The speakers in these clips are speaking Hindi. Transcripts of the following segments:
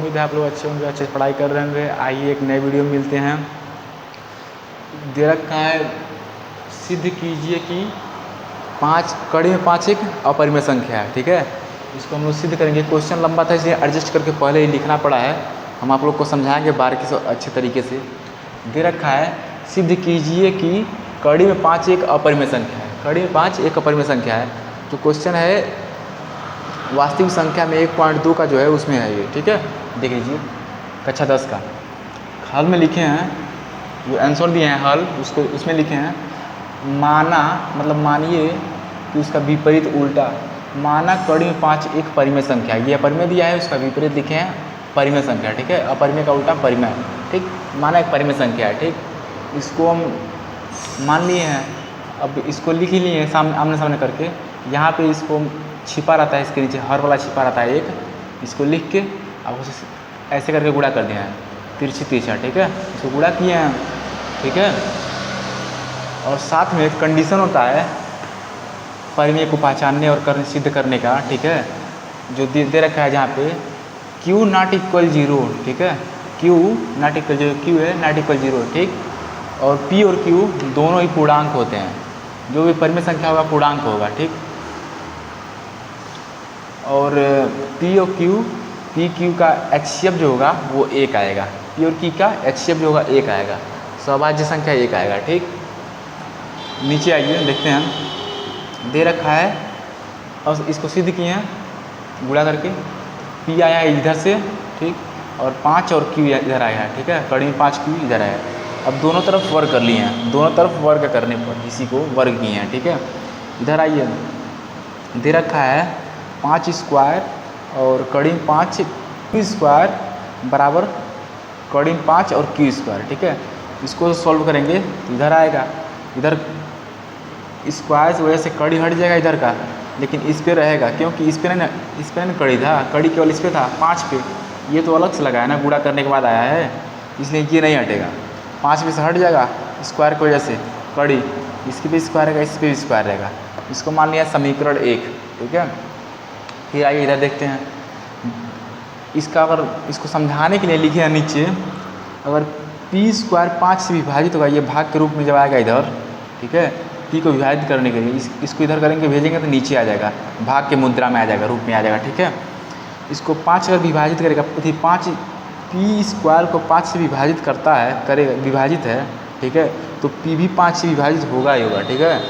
उम्मीद है आप लोग अच्छे होंगे, अच्छे से पढ़ाई कर रहे होंगे। आइए एक नए वीडियो में मिलते हैं। दे रखा है सिद्ध कीजिए कि 5 कड़ी में 5 एक अपरिमेय संख्या है। ठीक है, इसको हम लोग सिद्ध करेंगे। क्वेश्चन लंबा था इसलिए एडजस्ट करके पहले ही लिखना पड़ा है। हम आप लोग को समझाएंगे बारीकी से अच्छे तरीके से। दे रखा है सिद्ध कीजिए कि कड़ी में 5 एक अपरिमेय संख्या है। कड़ी में 5 एक अपरिमेय संख्या है। जो क्वेश्चन है वास्तविक संख्या में 1.2 का जो है उसमें है ये। ठीक है, देख लीजिए कक्षा 10 का हल में लिखे हैं, जो आंसर दिए हैं हल उसको उसमें लिखे हैं माना, मतलब मानिए कि उसका विपरीत उल्टा। माना कड़ी में 5 एक परिमेय संख्या, ये अपरिमेय दिया है, उसका विपरीत लिखे हैं परिमेय संख्या। ठीक है, अपरिमेय का उल्टा परिमेय। ठीक, माना एक परिमेय संख्या है। ठीक, इसको हम मान लिए हैं। अब इसको लिख ही लिए हैं आमने सामने करके। यहाँ पे इसको छिपा रहता है, इसके नीचे हर वाला छिपा रहता है एक। इसको लिख के अब ऐसे करके गुणा कर दिया है, तिरछी तिरछा। ठीक है, इसको गुणा किए हैं। ठीक है, और साथ में एक कंडीशन होता है परिमेय को पहचानने और सिद्ध करने का। ठीक है, जो दे रखा है जहाँ पे Q नॉट इक्वल 0। ठीक है, Q नॉट इक्वल 0, Q है नॉट इक्वल 0। ठीक, और P और Q दोनों ही पूर्णांक होते हैं। जो भी परिमेय संख्या होगा पूर्णांक होगा। ठीक, और P और Q, P Q का HCF जो होगा वो 1 आएगा। P और Q का HCF जो होगा 1 आएगा। सौभाज्य संख्या 1 आएगा। ठीक, नीचे आइए देखते हैं। दे रखा है और इसको सिद्ध किए हैं गुणा करके। P आया है इधर से, ठीक, और 5 और Q इधर आया है। ठीक है, कड़ी में 5 Q इधर आया है। अब दोनों तरफ वर्ग कर लिए हैं। दोनों तरफ वर्ग करने पर इसी को वर्ग किए हैं। ठीक है, इधर आइए। दे रखा है 5 स्क्वायर और कड़ी में 5 Q स्क्वायर बराबर कड़ी में 5 और Q स्क्वायर। ठीक है, इसको सॉल्व करेंगे तो इधर आएगा। इधर स्क्वायर की वजह से कड़ी हट जाएगा इधर का, लेकिन इस पे रहेगा क्योंकि इस पे ना कड़ी था, कड़ी केवल इस पे था 5 पे। ये तो अलग से लगा है ना, गुणा करने के बाद आया है, इसलिए ये नहीं हटेगा। 5 पे से हट जाएगा स्क्वायर की वजह से कड़ी, इसके भी स्क्वायर रहेगा, इस पे भी स्क्वायर रहेगा। इसको मान लिया समीकरण 1। ठीक है, फिर आइए इधर देखते हैं। इसका अगर इसको समझाने के लिए लिखे हैं नीचे, अगर P स्क्वायर 5 से विभाजित होगा, ये भाग के रूप में जब आएगा इधर। ठीक है, P को विभाजित करने के लिए इसको इधर करेंगे, भेजेंगे तो नीचे आ जाएगा, भाग के मुद्रा में आ जाएगा, रूप में आ जाएगा। ठीक है, इसको 5 अगर विभाजित करेगा, 5 P स्क्वायर को 5 से विभाजित करता है, करेगा विभाजित है। ठीक है, तो P भी 5 से विभाजित होगा ही होगा। ठीक है,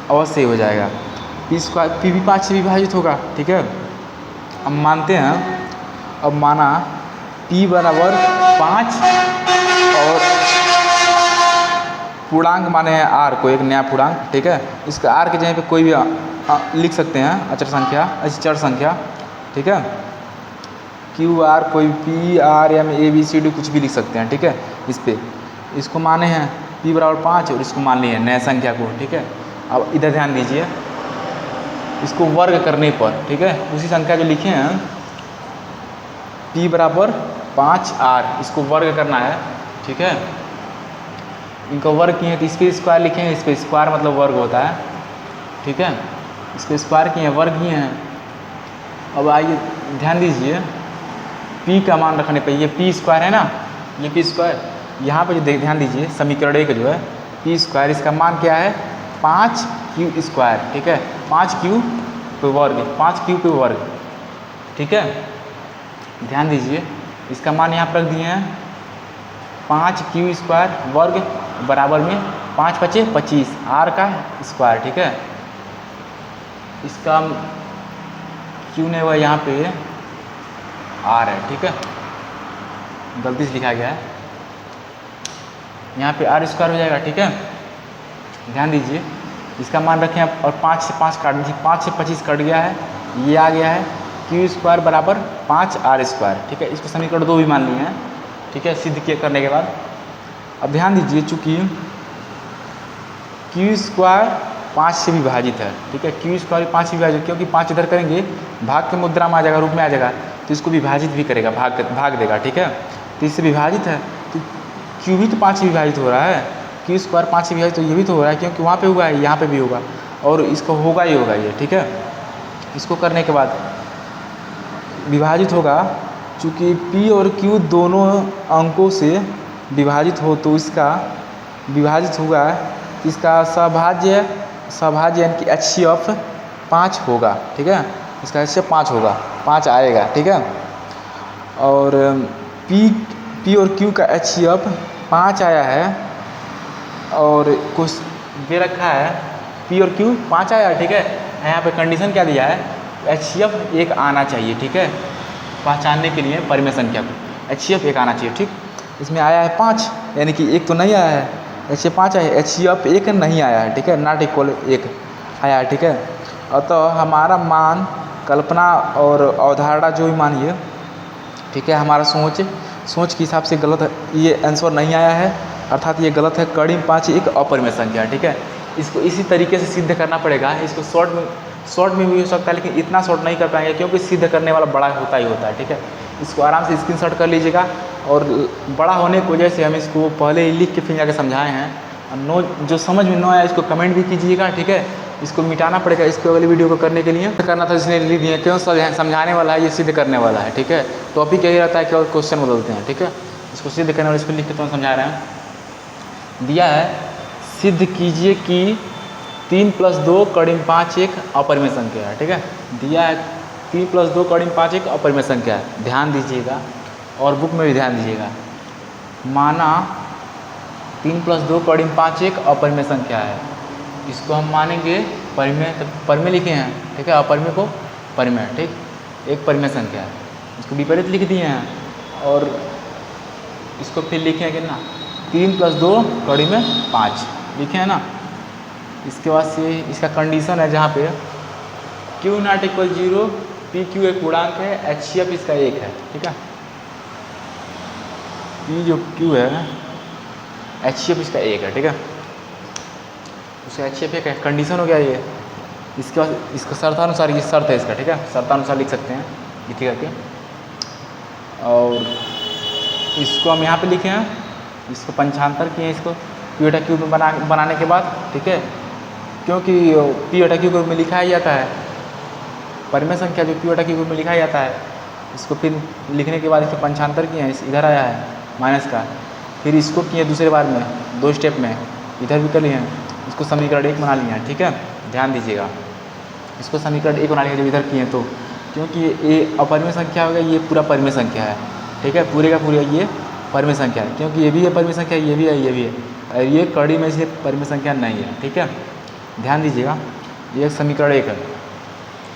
अवश्य हो जाएगा। P भी 5 से विभाजित होगा। ठीक है, हम मानते हैं। अब माना P बराबर 5 और पूर्णांक माने हैं R को, एक नया पूर्णांक। ठीक है, इसका R के जगह पे कोई भी लिख सकते हैं, अचर संख्या, चर संख्या। ठीक है, Q R कोई P R M A B C D कुछ भी लिख सकते हैं। ठीक है, इस पे इसको माने हैं P बराबर 5 और इसको मान लिए नए संख्या को। ठीक है, अब इधर ध्यान दीजिए, इसको वर्ग करने पर, ठीक है, उसी संख्या जो लिखे हैं P बराबर 5R, इसको वर्ग करना है। ठीक है, इनको वर्ग किए तो इस पर स्क्वायर लिखे हैं, इस पर स्क्वायर मतलब वर्ग होता है। ठीक है, इस पर स्क्वायर किए हैं, वर्ग किए हैं। अब आइए ध्यान दीजिए, P का मान रखने पे, ये P स्क्वायर है ना, ये P स्क्वायर, यहाँ पे जो ध्यान दीजिए समीकरण 1 जो है P स्क्वायर, इसका मान क्या है 5Q स्क्वायर। ठीक है, 5Q पे वर्ग, 5Q पे वर्ग। ठीक है, ध्यान दीजिए, इसका मान यहाँ पर रख दिए हैं 5Q स्क्वायर वर्ग बराबर में 5 × 5 = 25 R का स्क्वायर। ठीक है, इसका Q नहीं हुआ, यहाँ पे R है। ठीक है, गलती से लिखा गया है, यहाँ पे R स्क्वायर हो जाएगा। ठीक है, ध्यान दीजिए, इसका मान रखें और 5 से 5 काट दीजिए, 5 से 25 कट गया है, ये आ गया है Q स्क्वायर बराबर 5R स्क्वायर। ठीक है, इसको समीकरण 2 भी मान लिए हैं। ठीक है, सिद्ध किए करने के बाद अब ध्यान दीजिए, चूँकि Q स्क्वायर 5 से विभाजित है। ठीक है, Q स्क्वायर 5 से विभाजित, क्योंकि 5 इधर करेंगे भाग के मुद्रा में आ जाएगा, रूप में आ जाएगा, तो इसको विभाजित भी करेगा, भाग देगा। ठीक है, तो इससे विभाजित है तो Q भी तो 5 से विभाजित हो रहा है, Q स्क्वायर 5 से विभाजित, तो ये भी तो हो रहा है, क्योंकि वहाँ पे हुआ है, यहाँ पे भी होगा, और इसको होगा ही होगा ये। ठीक है, इसको करने के बाद विभाजित होगा चूँकि P और Q दोनों अंकों से विभाजित हो तो इसका विभाजित हुआ तो इसका सभाज्य यानी कि HCF 5 होगा, ठीक है। इसका HCF 5 होगा, 5 आएगा, ठीक है। और P और Q का HCF 5 आया है और कुछ दे रखा है P और Q 5 आया, ठीक है। यहाँ पे कंडीशन क्या दिया है, HCF 1 आना चाहिए, ठीक है। पहचानने के लिए परिमेय संख्या को HCF 1 आना चाहिए, ठीक। इसमें आया है 5, यानी कि 1 तो नहीं आया है, HCF 5 आया है, HCF 1 नहीं आया है, ठीक है। नॉट इक्वल 1 आया है, ठीक है। अतः हमारा मान कल्पना और अवधारणा जो भी मानिए, ठीक है, हमारा सोच के हिसाब से गलत है, ये आंसर नहीं आया है, अर्थात ये गलत है। कड़ी 5 एक अपरिमेय संख्या है, ठीक है। इसको इसी तरीके से सिद्ध करना पड़ेगा। इसको शॉर्ट में भी हो सकता है, लेकिन इतना शॉर्ट नहीं कर पाएंगे क्योंकि सिद्ध करने वाला बड़ा होता ही होता है, ठीक है। इसको आराम से स्क्रीनशॉट कर लीजिएगा और बड़ा होने की वजह से हम इसको पहले ही लिख के फिर जाकर समझाए हैं। जो समझ में न आया इसको कमेंट भी कीजिएगा, ठीक है। इसको मिटाना पड़ेगा, इसको अगली वीडियो को करने के लिए करना था, इसने लिख दिया क्यों समझाने वाला है, ये सिद्ध करने वाला है, ठीक है। टॉपिक यही रहता है कि और क्वेश्चन बदलते हैं, ठीक है। इसको सिद्ध करने वाले इसको लिख के तुम समझा रहे हैं। दिया है सिद्ध कीजिए कि 3 + 2 कड़ी 5 एक अपरिमेय संख्या है, ठीक है। दिया है 3 + 2 कड़ी 5 एक अपरिमेय संख्या है। ध्यान दीजिएगा और बुक में भी ध्यान दीजिएगा। माना 3 + 2 कड़ी 5 एक अपरिमेय संख्या है। इसको हम मानेंगे परिमेय, तो परिमेय लिखे हैं, ठीक है। अपरिमेय को परिमेय, ठीक, एक परिमेय संख्या है। इसको विपरीत लिख दिए हैं और इसको फिर लिखे हैं कि ना 3 + 2 कड़ी में 5 लिखे हैं ना। इसके बाद से इसका कंडीशन है जहाँ पे Q ≠ 0, PQ एक पूर्णांक है, HCF इसका 1 है, ठीक है। P जो Q है HCF इसका 1 है, ठीक है। उसका HCF 1 है, कंडीशन हो गया ये। इसके बाद इसका शर्तानुसार, ये शर्त है इसका, ठीक है। शर्तानुसार लिख सकते हैं, लिखिएगा के। और इसको हम यहाँ पे लिखे हैं, इसको पंचांतर किए इसको P बटा Q में बनाने के बाद, ठीक है। क्योंकि P बटा Q के रूप में लिखा ही जाता है, परिमेय संख्या जो P बटा Q के रूप में लिखा जाता है। इसको फिर लिखने के बाद इसको पंचांतर किए, इधर आया है माइनस का, फिर इसको किए दूसरे बार में 2 स्टेप में, इधर भी कर लिए हैं। इसको समीकरण 1 बना लिया है, ठीक है। ध्यान दीजिएगा, इसको समीकरण 1 बना लिया जब इधर किए तो, क्योंकि ये अपरिमेय संख्या हो गया, ये पूरा परिमेय संख्या है, ठीक है। पूरे का पूरा ये परिमेय संख्या है, क्योंकि ये भी है परिमेय संख्या, ये भी है, ये भी है, और ये कड़ी में से परिमेय संख्या नहीं है, ठीक है। ध्यान दीजिएगा, ये समीकरण 1 है।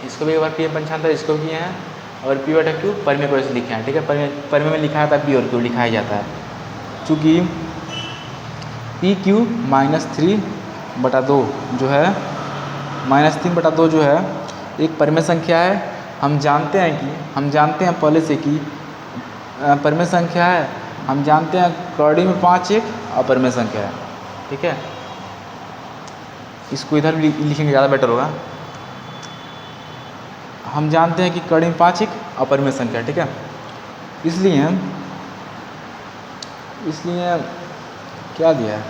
इसको भी एक बार किए पंचांतर, इसको किए हैं, और P बटा Q परिमेय को ऐसे लिखे हैं, ठीक है। परिमेय में लिखा जाता है P और Q लिखा ही जाता है। चूँकि PQ -3/2 जो है, -3/2 जो है एक परिमेय संख्या है। हम जानते हैं पहले से कि परिमेय संख्या है, हम जानते हैं कड़ी में 5 एक अपरिमेय संख्या है, ठीक है। इसको इधर भी लिखेंगे, ज़्यादा बेटर होगा। हम जानते हैं कि कड़ी में 5 एक अपरिमेय संख्या है, ठीक है। इसलिए क्या दिया है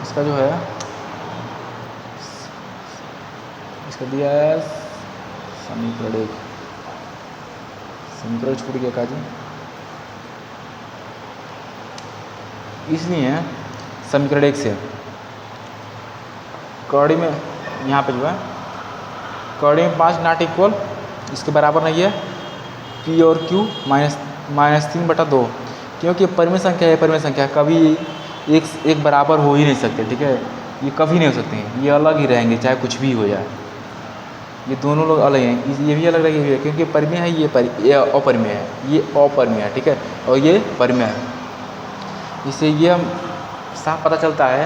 इसका, जो है इसका दिया है समीकरण 1, समीकरण छूट गया काजी। इसलिए समीकरण 1 से कड़ी में यहाँ पे जो है कड़ी में 5 नॉट इक्वल इसके बराबर नहीं है P और Q -3/2, क्योंकि परिमेय संख्या है, परिमेय संख्या कभी एक बराबर हो ही नहीं सकते, ठीक है। ये कभी नहीं हो सकते हैं, ये अलग ही रहेंगे चाहे कुछ भी हो जाए। ये दोनों लोग अलग हैं, ये भी अलग रहेंगे, ये भी है, क्योंकि परिमेय है, ये अपरिमेय है, ये अपरिमेय है, ठीक है, और ये परिमेय है। इससे ये हम साफ पता चलता है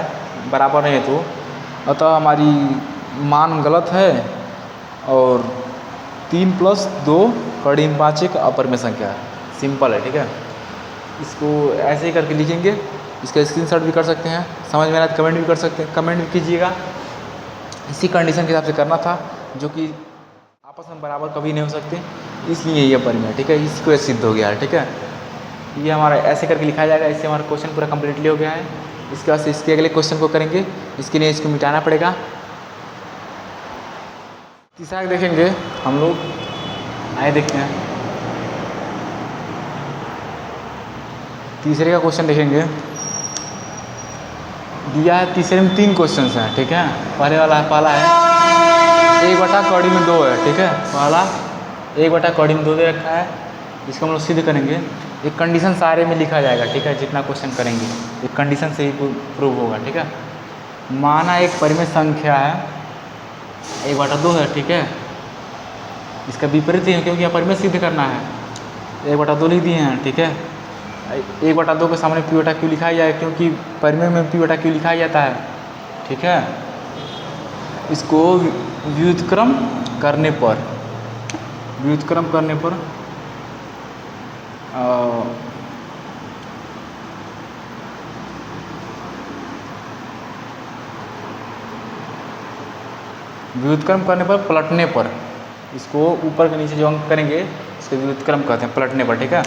बराबर नहीं है तो, अतः हमारी मान गलत है। और 3 + 2 कड़ी में 5 एक अपरिमेय संख्या है, सिंपल है, ठीक है। इसको ऐसे ही करके लिखेंगे, इसका स्क्रीनशॉट भी कर सकते हैं, समझ में आया तो कमेंट भी कर सकते हैं, कमेंट भी कीजिएगा। इसी कंडीशन के हिसाब से करना था, जो कि आपस में बराबर कभी नहीं हो सकते, इसलिए ये परिमेय, ठीक है। इसको ये सिद्ध हो गया है, ठीक है। ये हमारा ऐसे करके लिखा जाएगा, इससे हमारा क्वेश्चन पूरा कम्प्लीटली हो गया है। इसके बाद से इसके अगले क्वेश्चन को करेंगे, इसके लिए इसको मिटाना पड़ेगा। तीसरा देखेंगे हम लोग, आए देखते हैं। तीसरे का क्वेश्चन देखेंगे। दिया है तीसरे में 3 क्वेश्चन हैं, ठीक है। पहला है 1/2 में 2 है, ठीक है। पहला 1/2 में 2 दे रखा है, इसको हम लोग सिद्ध करेंगे। एक कंडीशन सारे में लिखा जाएगा, ठीक है। जितना क्वेश्चन करेंगे एक कंडीशन से ही प्रूव होगा, ठीक है। माना एक परिमेय संख्या है 1/2 है, ठीक है। इसका विपरीत है क्योंकि यहाँ परिमेय सिद्ध करना है। 1/2 लिख दिए हैं, ठीक है। 1/2 के सामने P/Q लिखा ही जाए क्योंकि परिमेय में P/Q लिखा ही जाता है, ठीक है। इसको व्युत्क्रम करने पर पलटने पर इसको ऊपर के नीचे जो अंक करेंगे इसको व्युत्क्रम कहते हैं, पलटने पर, ठीक है।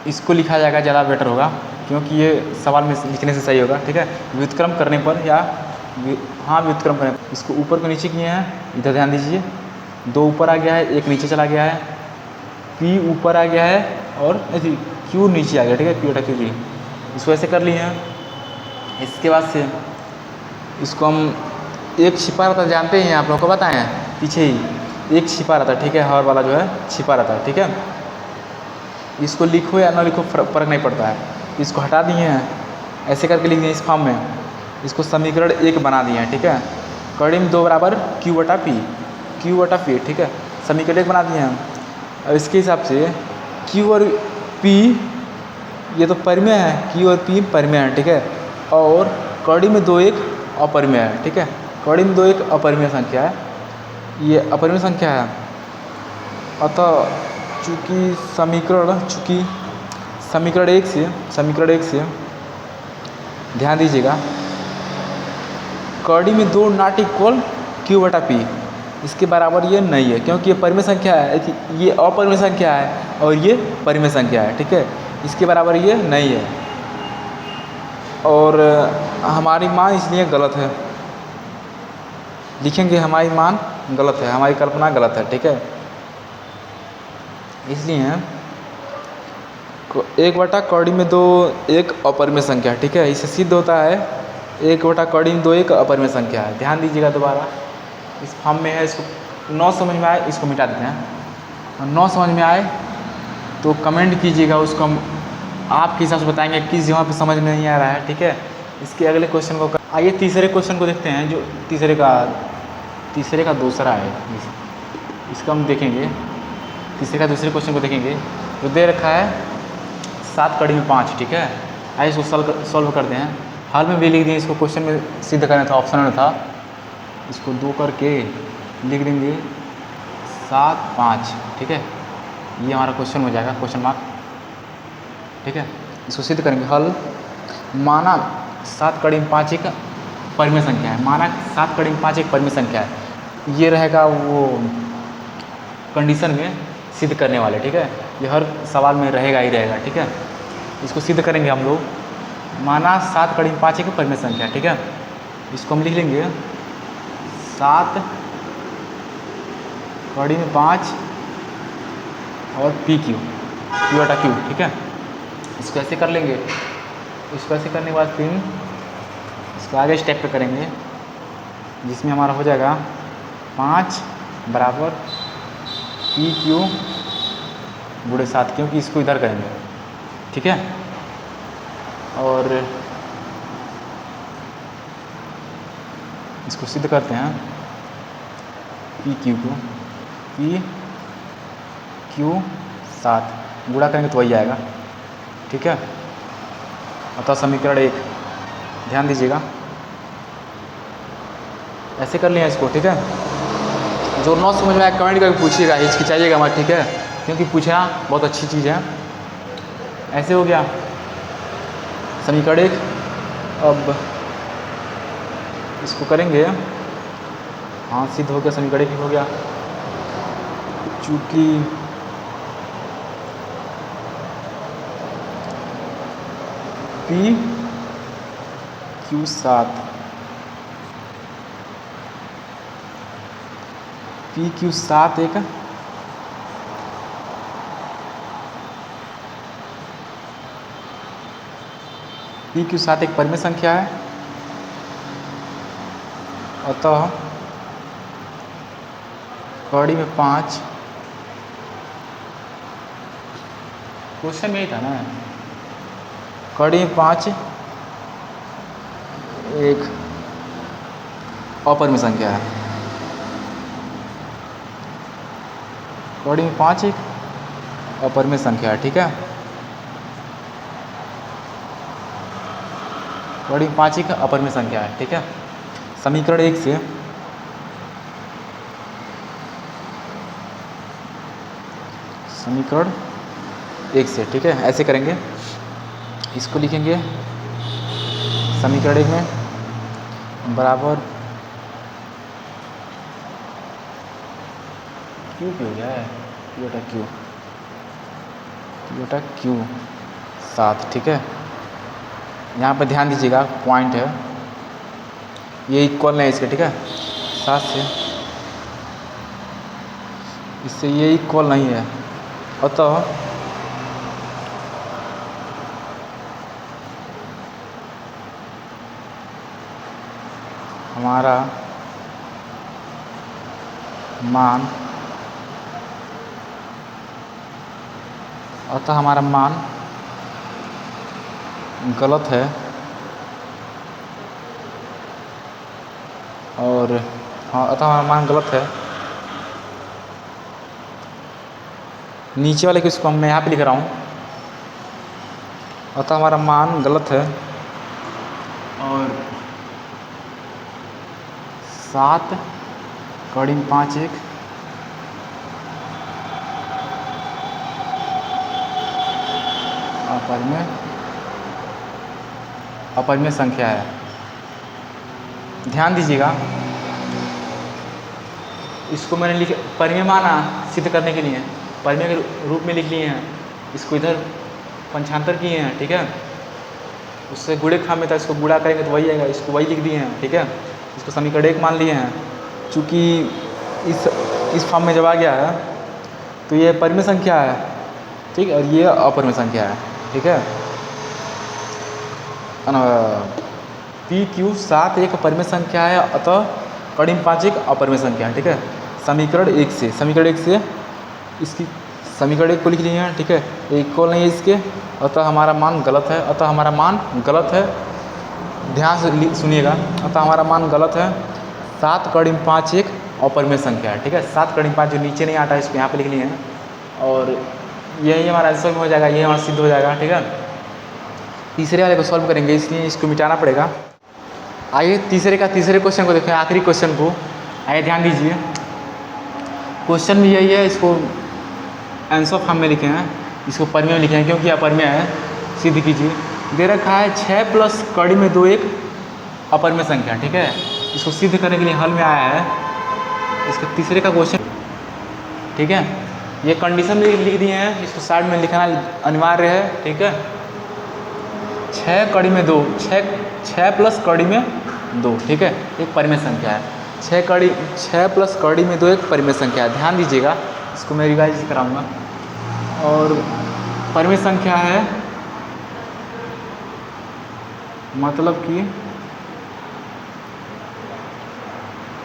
इसको लिखा जाएगा, ज़्यादा बेटर होगा क्योंकि ये सवाल में लिखने से सही होगा, ठीक है। व्युत्क्रम करने पर या व्युत्क्रम करने पर इसको ऊपर को नीचे किए हैं। इधर ध्यान दीजिए, 2 ऊपर आ गया है, 1 नीचे चला गया है, P ऊपर आ गया है और Q नीचे आ गया, ठीक है। P/Q इसको ऐसे कर लिए हैं। इसके बाद से इसको हम एक छिपा रहता, जानते हैं आप लोगों को बताएं, पीछे ही एक छिपा रहता, ठीक है। हर वाला जो है छिपा रहता है, ठीक है। इसको लिखो या ना लिखो फर्क नहीं पड़ता है। इसको हटा दिए हैं, ऐसे करके लिख दिए इस फॉर्म में। इसको समीकरण 1 बना दिए हैं, ठीक है। कड़ी में 2 बराबर Q/P, ठीक है। समीकरण 1 बना दिए हैं। और इसके हिसाब से Q और P ये तो परिमेय है, Q और P परिमेय है, ठीक है। और कड़ी में 2 एक अपरिमेय है, ठीक है। कड़ी में 2 एक अपरिमेय संख्या है, ये अपरिमेय संख्या है। अतः चूँकि समीकरण 1 से ध्यान दीजिएगा, कड़ी में 2 नॉट इक्वल Q/P, इसके बराबर ये नहीं है क्योंकि ये परिमेय संख्या है, ये अपरिमेय संख्या है और ये परिमेय संख्या है, ठीक है। इसके बराबर ये नहीं है और हमारी मान इसलिए गलत है। लिखेंगे हमारी मान गलत है, हमारी कल्पना गलत है, ठीक है। इसलिए 1/2 में 2 एक अपरिमेय संख्या, ठीक है। इससे सिद्ध होता है 1/2 में 2 एक अपरिमेय संख्या है। ध्यान दीजिएगा, दोबारा इस फॉर्म में है। इसको 9 समझ में आए इसको मिटा देते हैं। 9 समझ में आए तो कमेंट कीजिएगा, उसको हम आपके हिसाब से बताएंगे किस जगह पे समझ में नहीं आ रहा है, ठीक है। इसके अगले क्वेश्चन को आइए तीसरे क्वेश्चन को देखते हैं। जो तीसरे का दूसरा है, इसको हम देखेंगे। तीसरे का दूसरे क्वेश्चन को देखेंगे जो दे रखा है 7 कड़ी में 5, ठीक है। आइए इसको सॉल्व करते हैं। हाल में भी लिख दिए, इसको क्वेश्चन में सिद्ध करना था, ऑप्शन में था। इसको 2 करके लिख देंगे 7 5, ठीक है। ये हमारा क्वेश्चन हो जाएगा, क्वेश्चन मार्क, ठीक है। इसको सिद्ध करेंगे। हल माना 7 कड़ी में 5 एक परिमेय संख्या है, माना 7 कड़ी में 5 एक परिमेय संख्या है। ये रहेगा वो कंडीशन में सिद्ध करने वाले, ठीक है। ये हर सवाल में रहेगा ही रहेगा, ठीक है। इसको सिद्ध करेंगे हम लोग। माना 7 कड़ी में 5 एक परिमेय संख्या, ठीक है। इसको हम लिख लेंगे 7 कड़ी में 5 और P/Q, ठीक है। इसको ऐसे कर लेंगे। इसको ऐसे करने के बाद फिर इसको आगे स्टेप पे करेंगे, जिसमें हमारा हो जाएगा 5 बराबर PQ × 7, क्योंकि इसको इधर करेंगे, ठीक है। और इसको सिद्ध करते हैं। PQ को PQ 7 गुणा करेंगे तो वही आएगा, ठीक है। अतः समीकरण 1, ध्यान दीजिएगा, ऐसे कर लिया इसको, ठीक है। जो नौ समझ में आया कमेंट करके पूछिएगा, हिचकिचाइएगा मत, ठीक है। क्योंकि पूछना बहुत अच्छी चीज़ है। ऐसे हो गया समीकरण 1। अब इसको करेंगे, हाँ सिद्ध हो गया, समीकरण 1 हो गया। चूँकि PQ 7 एक पी क्यू 7 एक परिमेय संख्या है, अतः कड़ी में 5, क्वेश्चन में ही था ना, कड़ी में 5 एक अपरिमेय संख्या है, कड़ी में 5 एक अपरिमेय संख्या है। ठीक है, कड़ी में 5 एक अपरिमेय संख्या है। ठीक है, समीकरण 1 से समीकरण 1 से, ठीक है, ऐसे करेंगे, इसको लिखेंगे समीकरण 1 में बराबर क्यू क्यू क्या है, क्यू बटा क्यू 7। ठीक है, यहाँ पर ध्यान दीजिएगा, पॉइंट है ये इक्वल नहीं इसके। ठीक है, 7 से इससे ये इक्वल नहीं है, अतः हमारा मान गलत है, और अतः हमारा मान गलत है। नीचे वाले किसको मैं यहाँ पे लिख रहा हूँ, अतः हमारा मान गलत है, और 7 कड़ी में 5 एक अपरिमेय संख्या है। ध्यान दीजिएगा, इसको मैंने लिख परिमेय माना सिद्ध करने के लिए, परिमेय के रूप में लिख लिए हैं, इसको इधर पंचांतर किए हैं। ठीक है, उससे गुणे खाम में था, इसको गुणा करेंगे तो वही आएगा, इसको वही लिख दिए हैं। ठीक है, इसको समीकरण 1 मान लिए हैं, चूँकि इस फॉर्म में जब आ गया है तो ये परिमेय संख्या है। ठीक, और ये अपरिमेय संख्या है। ठीक है, पी क्यू 7 एक परिमेय संख्या है, अतः कड़ी में 5 एक अपरिमेय संख्या है। ठीक है, समीकरण 1 से इसकी समीकरण 1 को लिख लिए हैं। ठीक है, इक्वल नहीं है इसके, अतः हमारा मान गलत है, ध्यान से सुनिएगा, अतः हमारा मान गलत है। 7 कड़ी में 5 एक अपरिमेय संख्या है। ठीक है, 7 कड़ी में 5 जो नीचे नहीं आता है इसको यहाँ पे लिख लिए हैं, और यही हमारा आंसर में हो जाएगा, ये हमारा सिद्ध हो जाएगा। ठीक है, तीसरे वाले को सॉल्व करेंगे, इसलिए इसको मिटाना पड़ेगा। आइए तीसरे क्वेश्चन को देखें, आखिरी क्वेश्चन को। आइए ध्यान दीजिए, क्वेश्चन भी यही है, इसको आंसर फॉर्म में लिखे हैं, इसको परिमेय में लिखे हैं क्योंकि अपरिमेय है। सिद्ध कीजिए, दे रखा है 6 प्लस कड़ी में 2 एक अपरिमेय संख्या। ठीक है, इसको सिद्ध करने के लिए हल में आया है, इसका तीसरे का क्वेश्चन। ठीक है, ये कंडीशन भी लिख दिए हैं, इसको साइड में लिखना अनिवार्य है। ठीक है, 6 कड़ी में 2, 6 प्लस कड़ी में 2। ठीक है, एक परिमेय संख्या है। 6 प्लस कड़ी में 2 एक परिमेय संख्या है। ध्यान दीजिएगा, इसको मैं रिवाइज कराऊंगा, और परिमेय संख्या है मतलब कि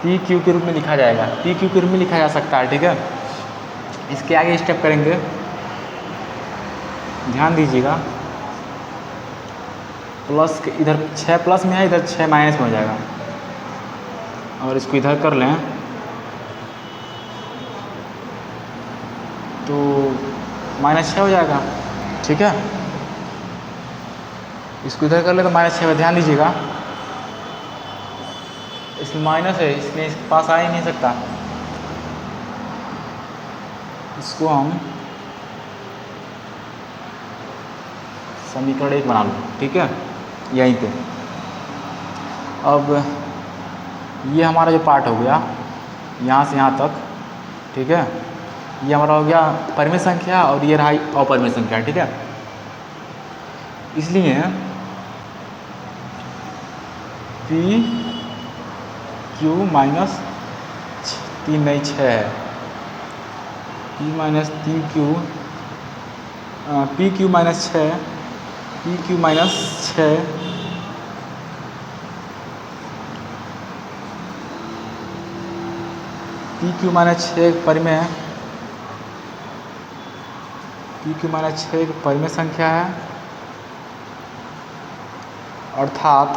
पी क्यू के रूप में लिखा जाएगा, पी क्यू के रूप में लिखा जा सकता है। ठीक है, इसके आगे स्टेप करेंगे, ध्यान दीजिएगा, प्लस के इधर 6 प्लस में है, इधर 6 माइनस में हो जाएगा, और इसको इधर कर लें तो -6 हो जाएगा। ठीक है, इसको इधर कर ले तो -6। ध्यान दीजिएगा, इसमें माइनस है, इसलिए इसके पास आ ही नहीं सकता। इसको हम समीकरण 1 बना लो। ठीक है, यहीं पे अब ये हमारा जो पार्ट हो गया यहाँ से यहाँ तक। ठीक है, ये हमारा हो गया परिमेय संख्या, और ये रहा अपरिमेय संख्या। ठीक है, इसलिए पी क्यू माइनस 3 नहीं 6 है, P minus 3 Q, P Q minus 6, P Q minus 6 P Q minus 6 एक परिमेय है, पी क्यू माइनस 6 एक परिमेय संख्या है, अर्थात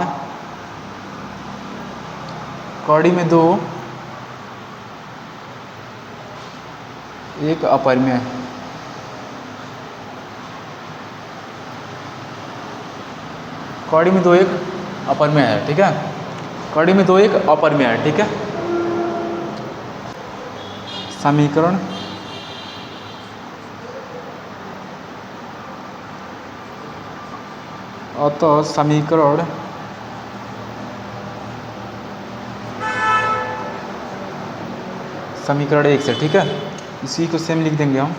कौड़ी में 2 एक अपरिमेय है। कौड़ी में 2 एक अपरिमेय है, ठीक है। कौड़ी में 2 एक अपरिमेय है, ठीक है। समीकरण अतः समीकरण समीकरण 1 से, ठीक है। इसी को सेम लिख देंगे हम,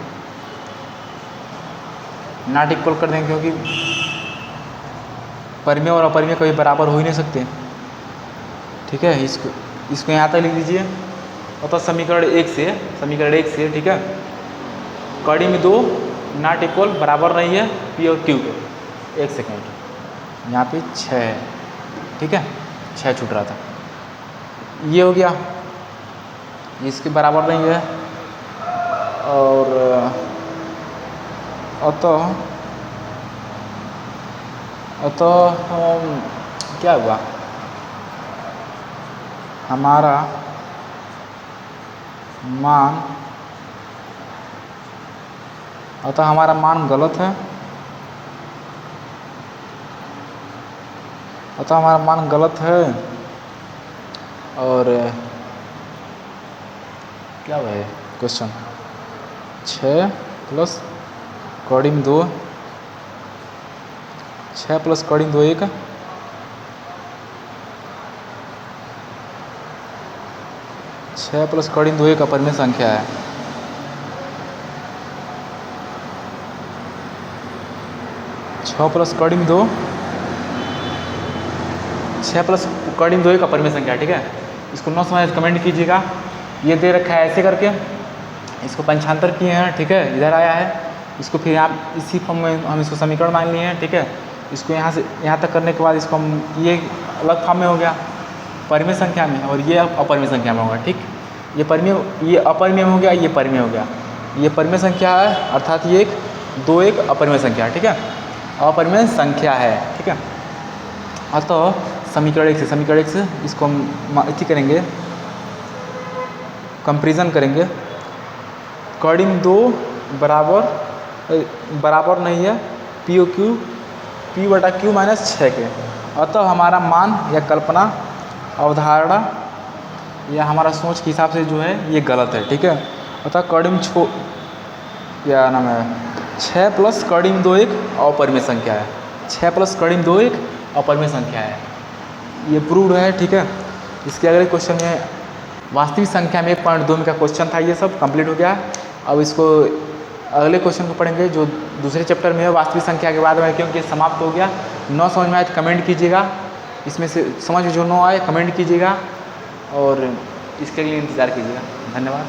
नॉट इक्वल कर देंगे, क्योंकि परिमेय और अपरिमेय कभी बराबर हो ही नहीं सकते, ठीक है। इसको यहाँ तक लिख दीजिए। अतः समीकरण 1 से, समीकरण 1 से, ठीक है, कड़ी में 2 नॉट इक्वल बराबर नहीं है पी और क्यू के। 1 सेकेंड, यहाँ पे 6 है, ठीक है, 6 छूट रहा था, ये हो गया, इसके बराबर नहीं है। और अतः क्या हुआ, हमारा मान, अतः हमारा मान गलत है, अतः हमारा मान गलत है। और क्या है क्वेश्चन, 6 प्लस कौड़ी में 2, 6 प्लस कौड़ी में 2 1, 6 प्लस कौड़ी में 2 एक अपरिमेय संख्या है। छः प्लस कौड़ी में 2, 6 प्लस कौड़ी में 2 एक अपरिमेय संख्या है, ठीक है। इसको 9 समझ कमेंट कीजिएगा। ये दे रखा है ऐसे करके, इसको पंचांतर किए हैं, ठीक है, इधर आया है, इसको फिर आप इसी फॉर्म में हम इसको समीकरण मान लिए हैं, ठीक है। इसको यहाँ से यहाँ तक करने के बाद इसको हम, ये अलग फॉर्म में हो गया परिमेय संख्या में, और ये अपरिमेय संख्या में होगा, ठीक। ये परिमेय, ये अपरिमेय हो गया, ये परिमेय हो गया, ये परिमेय संख्या है, अर्थात ये 2 एक अपरिमेय संख्या है, ठीक है, अपरिमेय संख्या है, ठीक है। अतः समीकरण 1 से, समीकरण 1 से इसको हम इसी करेंगे, कंपेरिजन करेंगे। कौड़ी में 2 बराबर नहीं है पी ओ क्यू, पी बटा क्यू माइनस 6 के। अतः हमारा मान या कल्पना, अवधारणा या हमारा सोच के हिसाब से जो है ये गलत है, ठीक है। अतः कौड़ी में क्या नाम है, 6 प्लस कौड़ी में 2 एक अपरिमेय संख्या है, 6 प्लस कौड़ी में 2 एक अपरिमेय संख्या है, ये प्रूव्ड है, ठीक है। इसके अगले क्वेश्चन में वास्तविक संख्या में 1.2 में का क्वेश्चन था, ये सब कंप्लीट हो गया। अब इसको अगले क्वेश्चन को पढ़ेंगे जो दूसरे चैप्टर में है वास्तविक संख्या के बाद में, क्योंकि समाप्त हो गया। 9 समझ में आए तो कमेंट कीजिएगा, इसमें से समझ में जो 9 आए कमेंट कीजिएगा, और इसके लिए इंतज़ार कीजिएगा। धन्यवाद।